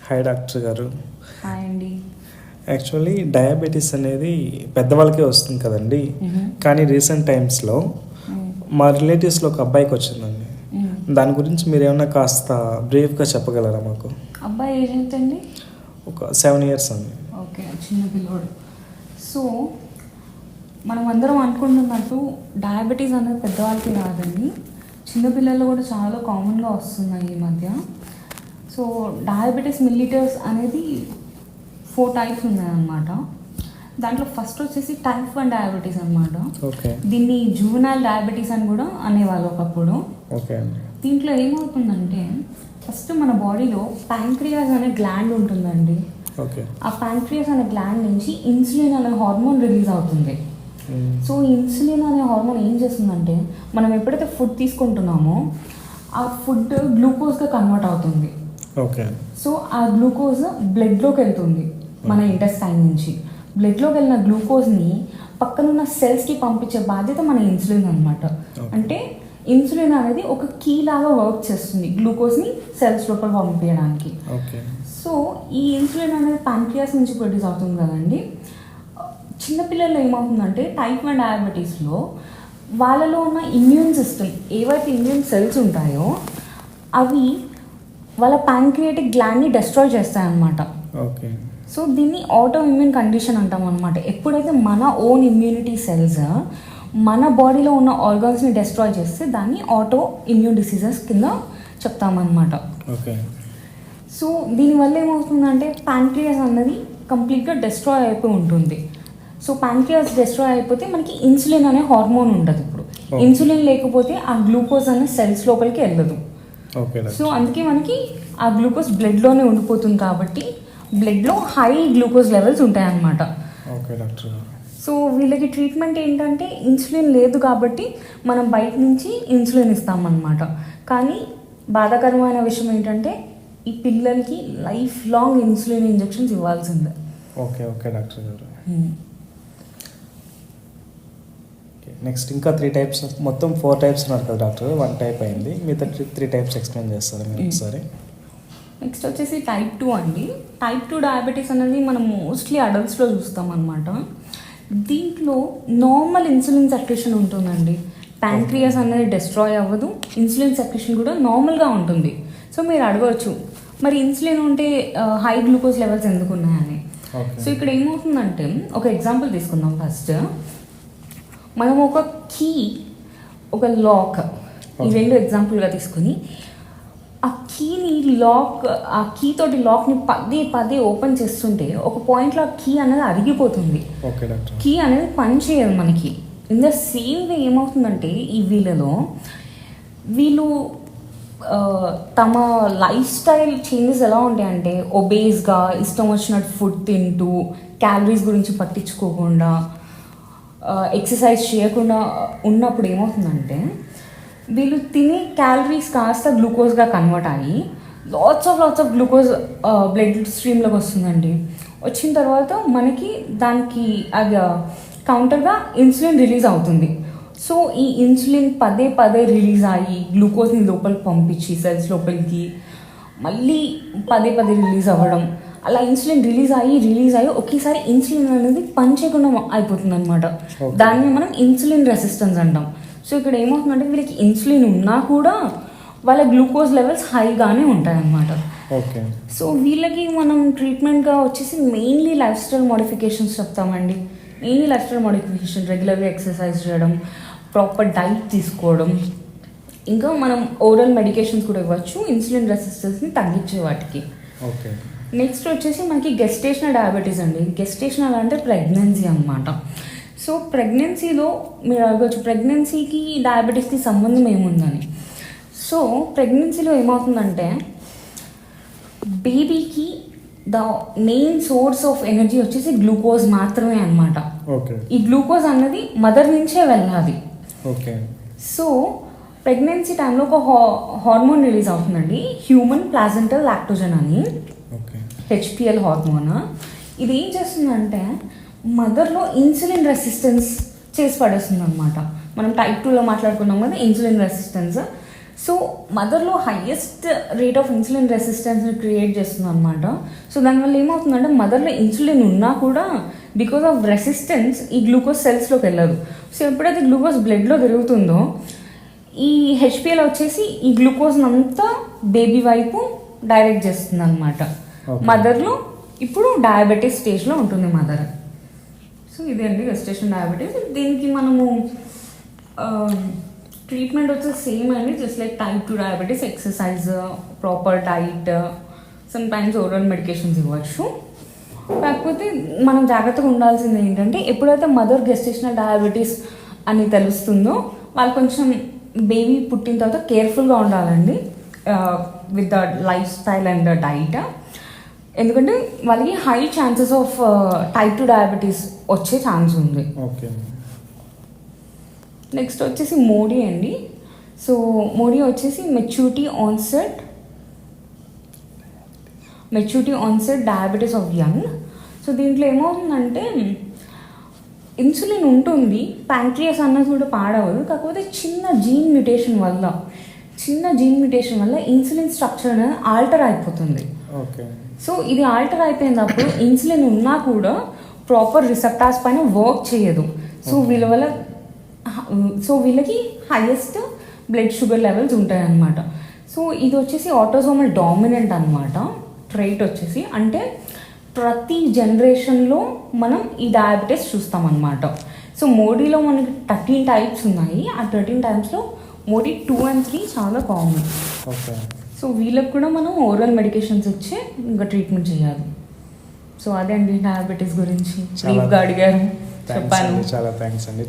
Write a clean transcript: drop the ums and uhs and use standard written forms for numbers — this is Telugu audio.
హాయ్ డాక్టర్ గారు. హాయ్ అండి. యాక్చువల్లీ డయాబెటీస్ అనేది పెద్దవాళ్ళకే వస్తుంది కదండి. కానీ రీసెంట్ టైమ్స్లో మా రిలేటివ్స్లో ఒక అబ్బాయికి వచ్చిందండి. దాని గురించి మీరు ఏమన్నా కాస్త బ్రీఫ్గా చెప్పగలరా మాకు? అబ్బాయి ఏజ్ ఎంత అండి? ఒక 7 years అండి. ఓకే, చిన్న పిల్లోడు. సో మనం అందరం అనుకుంటున్నట్టు డయాబెటీస్ అనేది పెద్దవాళ్ళకి రాదండి, చిన్నపిల్లలు కూడా చాలా కామన్గా వస్తున్నాయి ఈ మధ్య. సో డయాబెటీస్ మిల్లిటర్స్ అనేది 4 types ఉన్నాయన్నమాట. దాంట్లో ఫస్ట్ వచ్చేసి టైప్ 1 డయాబెటీస్ అనమాట. దీన్ని జువెనైల్ డయాబెటీస్ అని కూడా అనేవాళ్ళు ఒకప్పుడు. దీంట్లో ఏమవుతుందంటే ఫస్ట్ మన బాడీలో ప్యాంక్రియాస్ అనే గ్లాండ్ ఉంటుందండి. ఆ ప్యాంక్రియాస్ అనే గ్లాండ్ నుంచి ఇన్సులిన్ అనే హార్మోన్ రిలీజ్ అవుతుంది. సో ఇన్సులిన్ అనే హార్మోన్ ఏం చేస్తుందంటే మనం ఎప్పుడైతే ఫుడ్ తీసుకుంటున్నామో ఆ ఫుడ్ గ్లూకోజ్గా కన్వర్ట్ అవుతుంది. సో ఆ గ్లూకోజ్ బ్లడ్లోకి వెళ్తుంది. మన ఇంటెస్టైన్ నుంచి బ్లడ్లోకి వెళ్ళిన గ్లూకోజ్ని పక్కనున్న సెల్స్కి పంపించే బాధ్యత మన ఇన్సులిన్ అనమాట. అంటే ఇన్సులిన్ అనేది ఒక కీ లాగా వర్క్ చేస్తుంది గ్లూకోజ్ని సెల్స్ లోపల పంపించడానికి. సో ఈ ఇన్సులిన్ అనేది ప్యాంక్రియాస్ నుంచి ప్రొడ్యూస్ అవుతుంది కదండి. చిన్నపిల్లల్లో ఏమవుతుందంటే టైప్ 1 డయాబెటీస్లో వాళ్ళలో ఉన్న ఇమ్యూన్ సిస్టమ్, ఏవైతే ఇమ్యూన్ సెల్స్ ఉంటాయో అవి వాళ్ళ ప్యాంక్రియాటిక్ గ్లాండ్ని డెస్ట్రాయ్ చేస్తాయన్నమాట. సో దీన్ని ఆటో ఇమ్యూన్ కండిషన్ అంటాం అనమాట. ఎప్పుడైతే మన ఓన్ ఇమ్యూనిటీ సెల్స్ మన బాడీలో ఉన్న ఆర్గాన్స్ని డెస్ట్రాయ్ చేస్తే దాన్ని ఆటో ఇమ్యూన్ డిసీజెస్ కింద చెప్తామన్నమాట. సో దీనివల్ల ఏమవుతుందంటే ప్యాంక్రియాస్ అన్నది కంప్లీట్గా డెస్ట్రాయ్ అయిపోయి ఉంటుంది. సో ప్యాంక్రియాస్ డెస్ట్రాయ్ అయిపోతే మనకి ఇన్సులిన్ అనే హార్మోన్ ఉంటుంది. ఇప్పుడు ఇన్సులిన్ లేకపోతే ఆ గ్లూకోజ్ అనే సెల్స్ లోపలికి వెళ్ళదు. సో అందుకే మనకి ఆ గ్లూకోజ్ బ్లడ్లోనే ఉండిపోతుంది. కాబట్టి బ్లడ్లో హై గ్లూకోజ్ లెవెల్స్ ఉంటాయన్నమాట. సో వీళ్ళకి ట్రీట్మెంట్ ఏంటంటే ఇన్సులిన్ లేదు కాబట్టి మనం బయట నుంచి ఇన్సులిన్ ఇస్తామన్నమాట. కానీ బాధాకరమైన విషయం ఏంటంటే ఈ పిల్లలకి లైఫ్ లాంగ్ ఇన్సులిన్ ఇంజెక్షన్స్ ఇవ్వాల్సిందే. ఓకే డాక్టర్ గారు. నెక్స్ట్ ఇంకా 3 types, మొత్తం 4 types ఉన్నారు కదా డాక్టర్. 1 type అయింది, మిగతా 3 types ఎక్స్ప్లెయిన్ చేస్తారా మీరు ఒకసారి? నెక్స్ట్ వచ్చేసి టైప్ 2 అండి. టైప్ 2 డయాబెటీస్ అనేది మనం మోస్ట్లీ అడల్ట్స్లో చూస్తాం అనమాట. దీంట్లో నార్మల్ ఇన్సులిన్ సెక్రెషన్ ఉంటుందండి. ప్యాంక్రియాస్ అనేది డెస్ట్రాయ్ అవ్వదు, ఇన్సులిన్ సెక్రెషన్ కూడా నార్మల్గా ఉంటుంది. సో మీరు అడగవచ్చు మరి ఇన్సులిన్ ఉంటే హై గ్లూకోజ్ లెవెల్స్ ఎందుకు ఉన్నాయని. సో ఇక్కడ ఏమవుతుందంటే ఒక ఎగ్జాంపుల్ తీసుకుందాం. ఫస్ట్ మనం ఒక కీ, ఒక లాక్, ఈ 2 ఎగ్జాంపుల్గా తీసుకుని ఆ కీని ఆ కీ తోటి లాక్ని పదే ఓపెన్ చేస్తుంటే ఒక పాయింట్లో ఆ కీ అనేది అరిగిపోతుంది. కీ అనేది పని చేయదు మనకి. ఇన్ ద సేమ్ వే ఏమవుతుందంటే ఈ వీళ్ళు తమ లైఫ్ స్టైల్ చేంజెస్ ఎలా ఉంటాయంటే ఒబేస్గా ఇష్టం వచ్చినట్టు ఫుడ్ తింటూ క్యాలరీస్ గురించి పట్టించుకోకుండా ఎక్సర్సైజ్ చేయకుండా ఉన్నప్పుడు ఏమవుతుందంటే వీళ్ళు తినే క్యాలరీస్ కాస్త గ్లూకోజ్గా కన్వర్ట్ అయ్యి లాట్స్ ఆఫ్ గ్లూకోజ్ బ్లడ్ స్ట్రీమ్లోకి వస్తుందండి. వచ్చిన తర్వాత మనకి దానికి అది కౌంటర్గా ఇన్సులిన్ రిలీజ్ అవుతుంది. సో ఈ ఇన్సులిన్ పదే రిలీజ్ అయ్యి గ్లూకోజ్ని లోపలికి పంపించి సెల్స్ లోపలికి మళ్ళీ పదే రిలీజ్ అవ్వడం, అలా ఇన్సులిన్ రిలీజ్ అయ్యి ఒకేసారి ఇన్సులిన్ అనేది పని చేయకుండా అయిపోతుంది అనమాట. దాన్ని మనం ఇన్సులిన్ రెసిస్టెన్స్ అంటాం. సో ఇక్కడ ఏమవుతుందంటే వీళ్ళకి ఇన్సులిన్ ఉన్నా కూడా వాళ్ళ గ్లూకోజ్ లెవెల్స్ హైగానే ఉంటాయన్నమాట. సో వీళ్ళకి మనం ట్రీట్మెంట్గా వచ్చేసి మెయిన్లీ లైఫ్ స్టైల్ మోడిఫికేషన్స్ చెప్తామండి. మెయిన్లీ లైఫ్ స్టైల్ మోడిఫికేషన్, రెగ్యులర్గా ఎక్సర్సైజ్ చేయడం, ప్రాపర్ డైట్ తీసుకోవడం, ఇంకా మనం ఓరల్ మెడికేషన్స్ కూడా ఇవ్వచ్చు ఇన్సులిన్ రెసిస్టెన్స్ని తగ్గించే వాటికి. నెక్స్ట్ వచ్చేసి మనకి గెస్టేషనల్ డయాబెటీస్ అండి. గెస్టేషనల్ అంటే ప్రెగ్నెన్సీ అన్నమాట. సో ప్రెగ్నెన్సీలో మీరు అడగచ్చు ప్రెగ్నెన్సీకి డయాబెటీస్కి సంబంధం ఏముందని. సో ప్రెగ్నెన్సీలో ఏమవుతుందంటే బేబీకి the main source of energy వచ్చేసి గ్లూకోజ్ మాత్రమే అనమాట. ఈ గ్లూకోజ్ అన్నది మదర్ నుంచే వెళ్ళాలి. సో ప్రెగ్నెన్సీ టైంలో ఒక హార్మోన్ రిలీజ్ అవుతుందండి, హ్యూమన్ ప్లాజెంటల్ లాక్టోజన్ అని, HPL హార్మోన్. ఇది ఏం చేస్తుందంటే మదర్లో ఇన్సులిన్ రెసిస్టెన్స్ చేసి పడేస్తుంది అనమాట. మనం టైప్ 2లో మాట్లాడుకున్నాం కదా ఇన్సులిన్ రెసిస్టెన్స్. సో మదర్లో హయ్యెస్ట్ రేట్ ఆఫ్ ఇన్సులిన్ రెసిస్టెన్స్ని క్రియేట్ చేస్తుంది అనమాట. సో దానివల్ల ఏమవుతుందంటే మదర్లో ఇన్సులిన్ ఉన్నా కూడా బికాస్ ఆఫ్ రెసిస్టెన్స్ ఈ గ్లూకోజ్ సెల్స్లోకి వెళ్ళదు. సో ఎప్పుడైతే గ్లూకోజ్ బ్లడ్లో పెరుగుతుందో ఈ హెచ్పిఎల్ వచ్చేసి ఈ గ్లూకోజ్ అంతా బేబీ వైపు డైరెక్ట్ చేస్తుంది అనమాట. మదర్లో ఇప్పుడు డయాబెటీస్ స్టేజ్లో ఉంటుంది మదర్. సో ఇదే అండి గెస్టేషన్ డయాబెటీస్. దీనికి మనము ట్రీట్మెంట్ వచ్చేసి సేమ్ అండి, just like type 2 diabetes, exercise, proper diet, some times oral medications ఇవ్వచ్చు. కాకపోతే మనం జాగ్రత్తగా ఉండాల్సింది ఏంటంటే ఎప్పుడైతే మదర్ గెస్టేషనల్ డయాబెటీస్ అని తెలుస్తుందో వాళ్ళు కొంచెం బేబీ పుట్టిన తర్వాత కేర్ఫుల్గా ఉండాలండి with the life style and diet. ఎందుకంటే వాళ్ళకి high chances of type 2 diabetes వచ్చే ఛాన్స్ ఉంది. ఓకే. నెక్స్ట్ వచ్చేసి మోడీ అండి. సో మోడీ వచ్చేసి maturity onset diabetes of young. So దీంట్లో ఏమవుతుందంటే ఇన్సులిన్ ఉంటుంది, ప్యాంక్రియాస్ అన్నది కూడా పాడవదు. కాకపోతే చిన్న జీన్ మ్యూటేషన్ వల్ల ఇన్సులిన్ స్ట్రక్చర్ అనేది ఆల్టర్ అయిపోతుంది. ఓకే. సో ఇది ఆల్టర్ అయిపోయినప్పుడు ఇన్సులిన్ ఉన్నా కూడా ప్రాపర్ రిసెప్టార్స్ పైన వర్క్ చేయదు. సో వీళ్ళకి హైయెస్ట్ బ్లడ్ షుగర్ లెవెల్స్ ఉంటాయి అన్నమాట. సో ఇది వచ్చేసి ఆటోసోమల్ డామినెంట్ అనమాట. ట్రైట్ వచ్చేసి అంటే ప్రతి జనరేషన్లో మనం ఈ డయాబెటీస్ చూస్తామన్నమాట. సో మోడీలో మనకి 13 టైప్స్ ఉన్నాయి. ఆ 13 టైప్స్లో మోడీ 2 and 3 చాలా కామన్. ఓకే. సో వీళ్ళకి కూడా మనం ఓరల్ మెడికేషన్స్ ఇచ్చి ఇంకా ట్రీట్మెంట్ చేయాలి. సో అదే అండి డయాబెటీస్ గురించి బ్రీఫ్గా అడిగారు, చెప్పాను. చాలా థ్యాంక్స్ అండి.